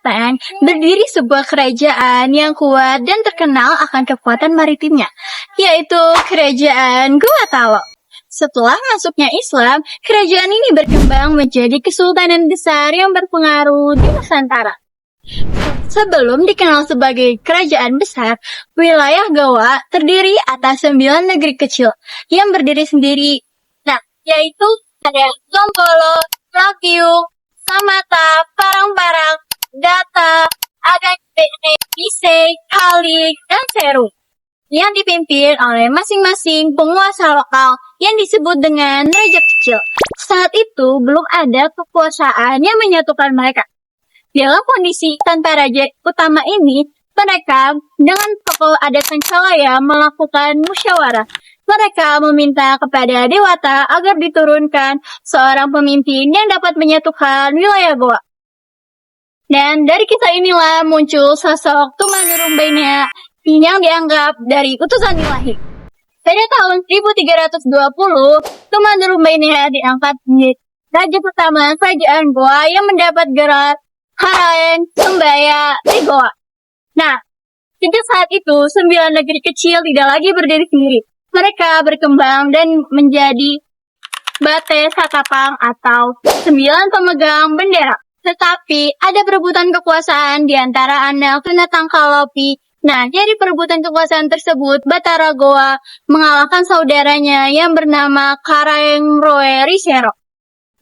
selatan berdiri sebuah kerajaan yang kuat dan terkenal akan kekuatan maritimnya, yaitu Kerajaan Goa Talo. Setelah masuknya Islam, kerajaan ini berkembang menjadi kesultanan besar yang berpengaruh di Nusantara. Sebelum dikenal sebagai kerajaan besar, wilayah Goa terdiri atas 9 negeri kecil yang berdiri sendiri. Nah, yaitu ada Songkolo, Lapiu, Samata, Parang-Parang, Data, Agakbene, Isei, Kalik, dan Seru, yang dipimpin oleh masing-masing penguasa lokal yang disebut dengan Raja Kecil. Saat itu belum ada kekuasaan yang menyatukan mereka. Dalam kondisi tanpa raja utama ini, mereka dengan tokoh adat Pancalaya melakukan musyawarah. Mereka meminta kepada Dewata agar diturunkan seorang pemimpin yang dapat menyatukan wilayah Goa. Dan dari kisah inilah muncul sosok Tumannurumbaina yang dianggap dari utusan ilahi. Pada tahun 1320, Tumannurumbaina diangkat menjadi raja pertama kerajaan Goa yang mendapat gelar Karaeng Sembaya di Goa. Nah, sejak saat itu 9 negeri kecil tidak lagi berdiri sendiri. Mereka berkembang dan menjadi Bate Satapang atau 9 pemegang bendera. Tetapi ada perebutan kekuasaan di antara anak Tunatang Kalopi. Nah, dari perebutan kekuasaan tersebut, Batara Goa mengalahkan saudaranya yang bernama Karaeng Roe Risero.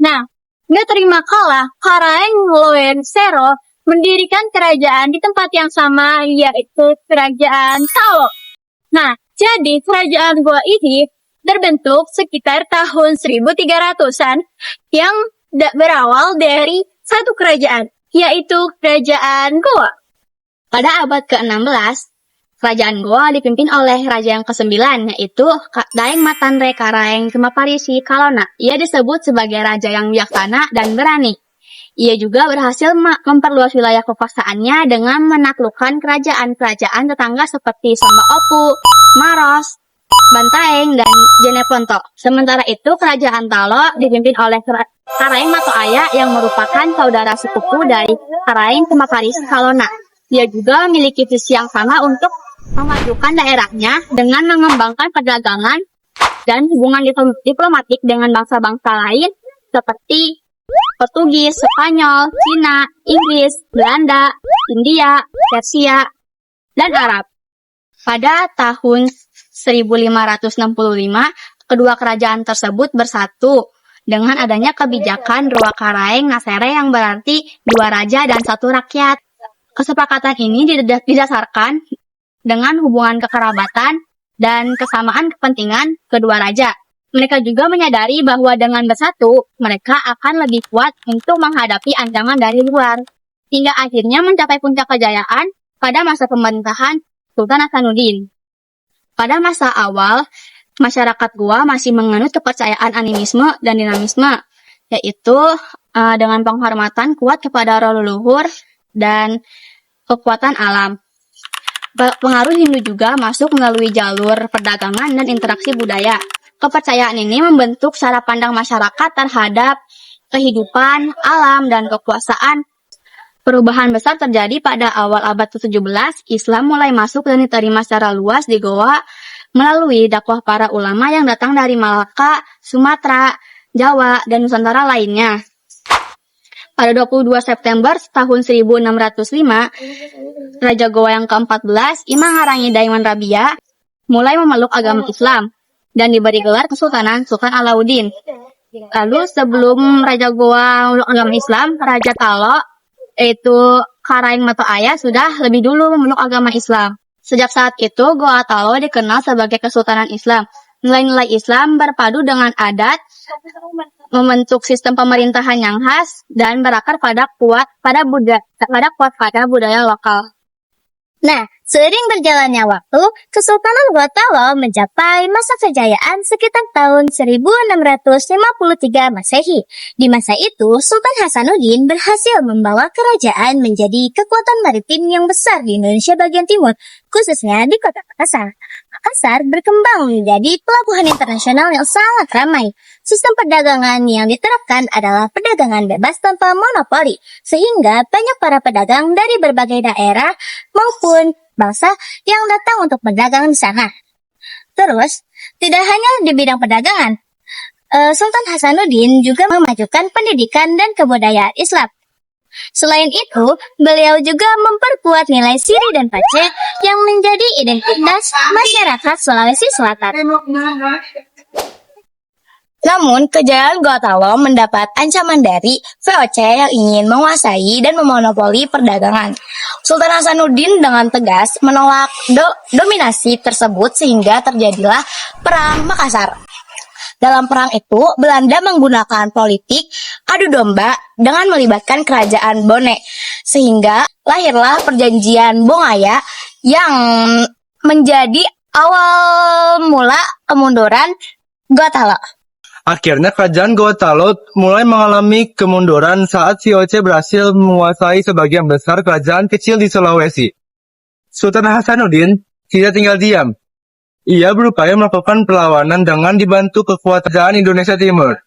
Nah, nggak terima kalah, Karaeng Roe Risero mendirikan kerajaan di tempat yang sama, yaitu Kerajaan Talo. Nah, jadi kerajaan Goa ini terbentuk sekitar tahun 1300-an yang berawal dari satu kerajaan, yaitu Kerajaan Goa. Pada abad ke-16, Kerajaan Goa dipimpin oleh raja yang ke-9, yaitu Daeng Matanre Karaeng Kemaparisi Kalona. Ia disebut sebagai raja yang bijaksana dan berani. Ia juga berhasil memperluas wilayah kekuasaannya dengan menaklukkan kerajaan-kerajaan tetangga seperti Samba Opu, Maros, Bantaeng, dan Jeneponto. Sementara itu, Kerajaan Talo dipimpin oleh Karaeng Matoaya yang merupakan saudara sepupu dari Karaeng Kemaparisi Kalona. Dia juga memiliki visi yang sama untuk memajukan daerahnya dengan mengembangkan perdagangan dan hubungan diplomatik dengan bangsa-bangsa lain seperti Portugis, Spanyol, Cina, Inggris, Belanda, India, Persia, dan Arab. Pada tahun 1565, kedua kerajaan tersebut bersatu dengan adanya kebijakan Rua Karaeng Nasere yang berarti 2 raja dan 1 rakyat. Kesepakatan ini didasarkan dengan hubungan kekerabatan dan kesamaan kepentingan kedua raja. Mereka juga menyadari bahwa dengan bersatu, mereka akan lebih kuat untuk menghadapi ancaman dari luar, hingga akhirnya mencapai puncak kejayaan pada masa pemerintahan Sultan Hasanuddin. Pada masa awal, masyarakat Goa masih menganut kepercayaan animisme dan dinamisme, yaitu dengan penghormatan kuat kepada roh leluhur dan kekuatan alam. Pengaruh Hindu juga masuk melalui jalur perdagangan dan interaksi budaya. Kepercayaan ini membentuk cara pandang masyarakat terhadap kehidupan, alam, dan kekuasaan. Perubahan besar terjadi pada awal abad ke-17. Islam mulai masuk dan diterima secara luas di Goa melalui dakwah para ulama yang datang dari Malaka, Sumatera, Jawa, dan Nusantara lainnya. Pada 22 September tahun 1605, Raja Goa yang ke-14, Imam Harangi Daiman Rabia, mulai memeluk agama Islam dan diberi gelar Kesultanan Sultan Alauddin. Lalu sebelum Raja Goa memeluk agama Islam, Raja Talo, yaitu Karaeng Matoaya, sudah lebih dulu memeluk agama Islam. Sejak saat itu, Goa Talo dikenal sebagai Kesultanan Islam. Nilai-nilai Islam berpadu dengan adat, membentuk sistem pemerintahan yang khas dan berakar kuat pada budaya lokal. Nah, seiring berjalannya waktu, Kesultanan Goa Talo mencapai masa kejayaan sekitar tahun 1653 Masehi. Di masa itu, Sultan Hasanuddin berhasil membawa kerajaan menjadi kekuatan maritim yang besar di Indonesia bagian timur. khususnya di kota Makassar. Makassar berkembang menjadi pelabuhan internasional yang sangat ramai. Sistem perdagangan yang diterapkan adalah perdagangan bebas tanpa monopoli, sehingga banyak para pedagang dari berbagai daerah maupun bangsa yang datang untuk berdagang di sana. Terus, tidak hanya di bidang perdagangan, Sultan Hasanuddin juga memajukan pendidikan dan kebudayaan Islam. Selain itu, beliau juga memperkuat nilai siri dan pace yang menjadi identitas masyarakat Sulawesi Selatan. Namun, kejayaan Gotalo mendapat ancaman dari VOC yang ingin menguasai dan memonopoli perdagangan. Sultan Hasanuddin dengan tegas menolak dominasi tersebut sehingga terjadilah Perang Makassar. Dalam perang itu, Belanda menggunakan politik adu domba dengan melibatkan kerajaan Bone, sehingga lahirlah perjanjian Bongaya yang menjadi awal mula kemunduran Gotalo. Akhirnya kerajaan Gotalo mulai mengalami kemunduran saat VOC berhasil menguasai sebagian besar kerajaan kecil di Sulawesi. Sultan Hasanuddin tidak tinggal diam. Ia berupaya melakukan perlawanan dengan dibantu kekuatan Indonesia Timur.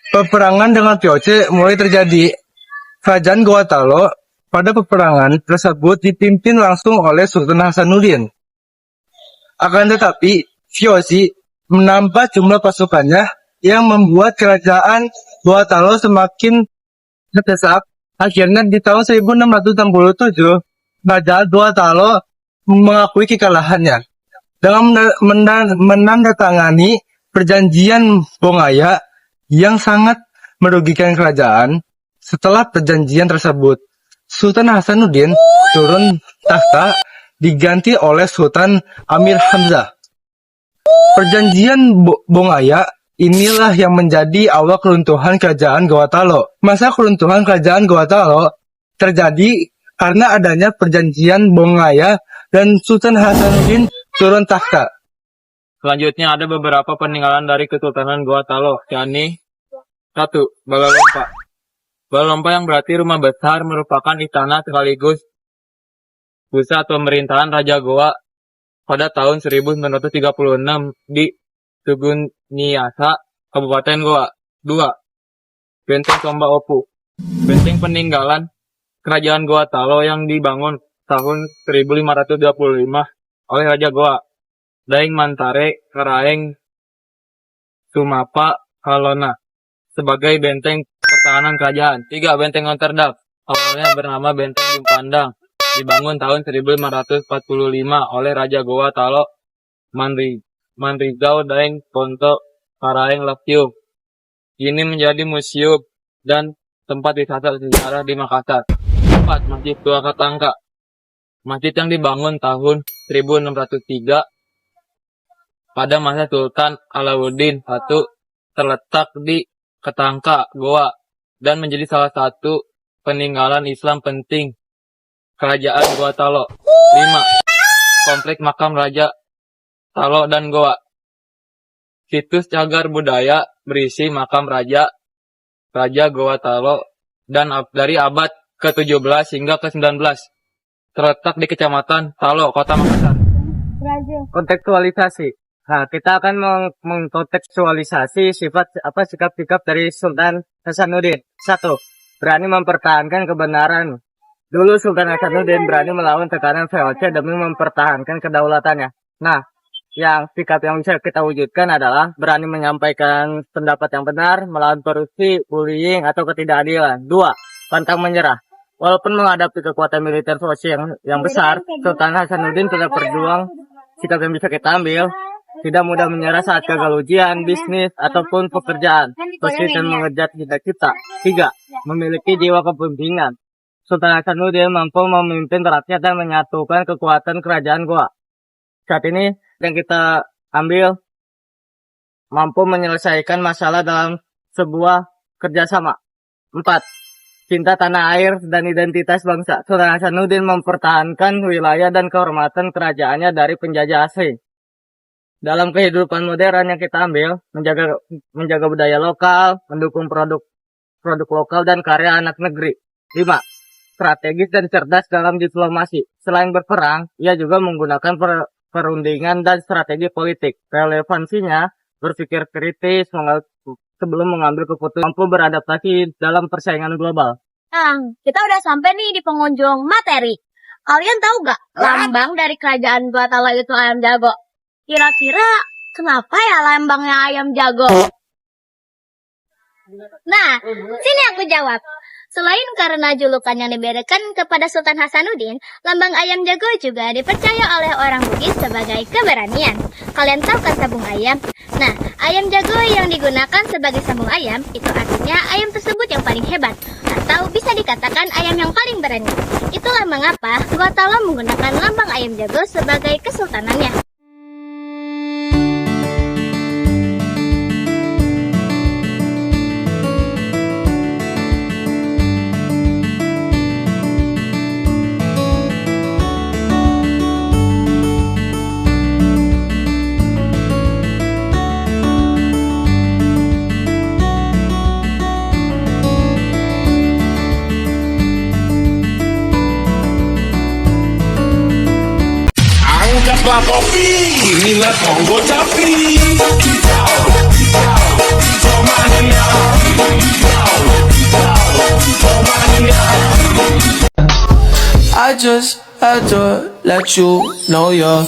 Peperangan dengan VOC mulai terjadi. Kerajaan Gotalo pada peperangan tersebut dipimpin langsung oleh Sultan Hasanuddin. Akan tetapi, VOC menambah jumlah pasukannya yang membuat kerajaan Gotalo semakin terdesak. Akhirnya di tahun 1667, kerajaan Gotalo mengakui kekalahannya dengan menandatangani perjanjian Bongaya yang sangat merugikan kerajaan. Setelah perjanjian tersebut, Sultan Hasanuddin turun takhta diganti oleh Sultan Amir Hamzah. Perjanjian Bongaya inilah yang menjadi awal keruntuhan kerajaan Gotalo. Masa keruntuhan kerajaan Gotalo terjadi karena adanya perjanjian Bongaya dan Sultan Hasanuddin turun takhta. Selanjutnya ada beberapa peninggalan dari Kesultanan Gotalo, yakni 1. Balalompa. Balalompa yang berarti rumah besar merupakan istana sekaligus pusat pemerintahan Raja Goa pada tahun 1936 di Tuguniasa, Kabupaten Goa. 2. Benteng Tomba Opu. Benteng peninggalan Kerajaan Gotalo yang dibangun tahun 1525 oleh Raja Goa, Daeng Mantare Karaeng Sumapa Kalona sebagai benteng pertahanan kerajaan. 3. Benteng Rotterdam, awalnya bernama Benteng Jumpandang, dibangun tahun 1545 oleh Raja Goa Talo Manrizau Daeng Ponto Karaeng Laptium. Ini menjadi museum dan tempat wisata sejarah di Makassar. 4. Masjid Tua Katangka. Masjid yang dibangun tahun 1603 pada masa Sultan Alauddin I terletak di Katangka, Goa, dan menjadi salah satu peninggalan Islam penting Kerajaan Gotalo. 5. Kompleks Makam Raja Talo dan Goa. Situs cagar budaya berisi makam Raja Goa Talo dan dari abad ke-17 hingga ke-19. Terletak di Kecamatan Talo, Kota Makassar. Kontekstualisasi. Nah, kita akan mengkontekstualisasi sikap-sikap dari Sultan Hasanuddin. 1. Berani mempertahankan kebenaran. Dulu Sultan Hasanuddin berani melawan tekanan VOC demi mempertahankan kedaulatannya. Nah, sikap yang bisa kita wujudkan adalah berani menyampaikan pendapat yang benar, melawan korupsi, bullying, atau ketidakadilan. 2. Pantang menyerah. Walaupun menghadapi kekuatan militer VOC yang besar, Sultan Hasanuddin tetap berjuang. Sikap yang bisa kita ambil, tidak mudah menyerah saat gagal ujian, bisnis, ataupun pekerjaan. Konsisten mengejar cita-cita. 3. Memiliki jiwa kepemimpinan. Sultan Hasanuddin mampu memimpin rakyat dan menyatukan kekuatan kerajaan Goa. Saat ini yang kita ambil mampu menyelesaikan masalah dalam sebuah kerjasama. 4. Cinta tanah air dan identitas bangsa. Sultan Hasanuddin mempertahankan wilayah dan kehormatan kerajaannya dari penjajah asing. Dalam kehidupan modern yang kita ambil, menjaga budaya lokal, mendukung produk lokal dan karya anak negeri. 5. strategis dan cerdas dalam diplomasi. Selain berperang, ia juga menggunakan perundingan dan strategi politik. Relevansinya, berpikir kritis sebelum mengambil keputusan, mampu beradaptasi dalam persaingan global. Nah, kita udah sampai nih di pengunjung materi. Kalian tahu gak lambang dari kerajaan Gua Talo itu ayam jago? Kira-kira kenapa ya lambangnya ayam jago? Nah, sini aku jawab. Selain karena julukan yang diberikan kepada Sultan Hasanuddin, lambang ayam jago juga dipercaya oleh orang Bugis sebagai keberanian. Kalian tahu kan sabung ayam? Nah, ayam jago yang digunakan sebagai sabung ayam, itu artinya ayam tersebut yang paling hebat. Atau bisa dikatakan ayam yang paling berani. Itulah mengapa Gua Talo menggunakan lambang ayam jago sebagai kesultanannya. Angkatlah topi, inilah Kongo Capi. I just had to let you know you're